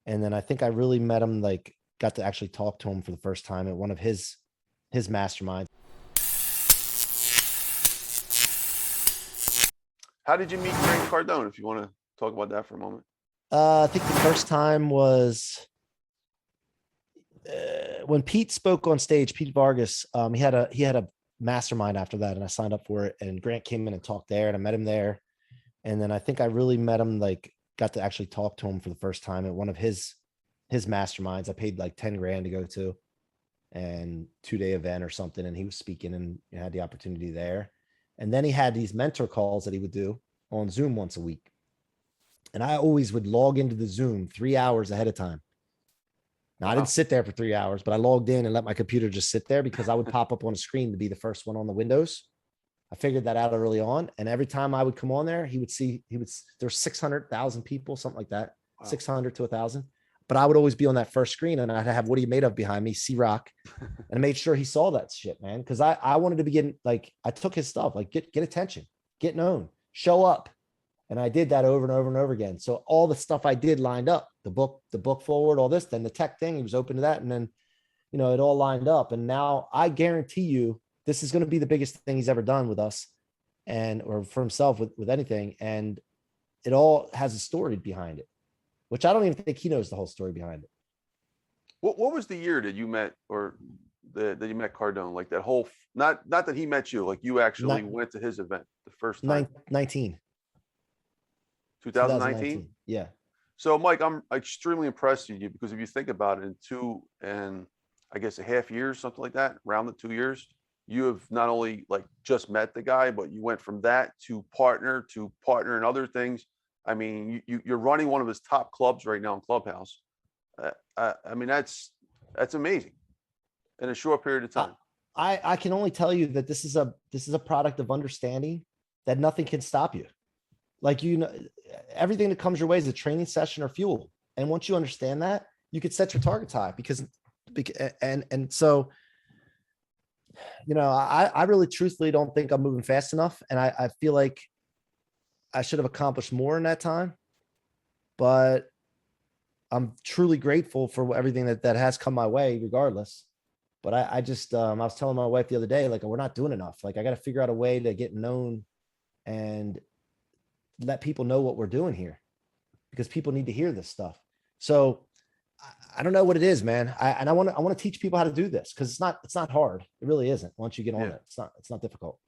And then I think I really met him, like got to actually talk to him for the first time at one of his masterminds. How did you meet Grant Cardone, if you want to talk about that for a moment? I think the first time was when Pete spoke on stage. Pete Vargas, he had a mastermind after that, and I signed up for it. And Grant came in and talked there, and I met him there. And then I think I really met him, like got to actually talk to him for the first time at one of his masterminds. I paid like 10 grand to go to, and 2-day event or something. And he was speaking, and had the opportunity there. And then he had these mentor calls that he would do on Zoom once a week. And I always would log into the Zoom 3 hours ahead of time. Now, I didn't sit there for 3 hours, but I logged in and let my computer just sit there because I would pop up on a screen to be the first one on the windows. I figured that out early on. And every time I would come on there, there's 600,000 people, something like that, wow. 600 to 1,000. But I would always be on that first screen, and I'd have What Are You Made Of behind me, C-Rock. And I made sure he saw that shit, man. Cause I wanted to begin, like, I took his stuff, like get attention, get known, show up. And I did that over and over and over again. So all the stuff I did lined up, the book forward, all this, then the tech thing, he was open to that. And then, it all lined up. And now I guarantee you, this is going to be the biggest thing he's ever done with us, or for himself with anything. And it all has a story behind it, which I don't even think he knows the whole story behind it. What was the year that you met, or that you met Cardone? Like that whole, not that he met you, like you actually went to his event the first time. 2019. Yeah. So Mike, I'm extremely impressed with you, because if you think about it, in 2.5 years, something like that, around the 2 years, you have not only like just met the guy, but you went from that to partner in other things. I mean, you're running one of his top clubs right now in Clubhouse. I mean, that's amazing in a short period of time. I can only tell you that this is a product of understanding that nothing can stop you. Like, everything that comes your way is a training session or fuel. And once you understand that, you could set your targets high so, I really truthfully don't think I'm moving fast enough. And I feel like I should have accomplished more in that time, but I'm truly grateful for everything that has come my way regardless. But I just, I was telling my wife the other day, like, we're not doing enough. Like, I got to figure out a way to get known and let people know what we're doing here, because people need to hear this stuff. So I don't know what it is, man. I want to teach people how to do this, because it's not hard. It really isn't. Once you get on it, it's not difficult.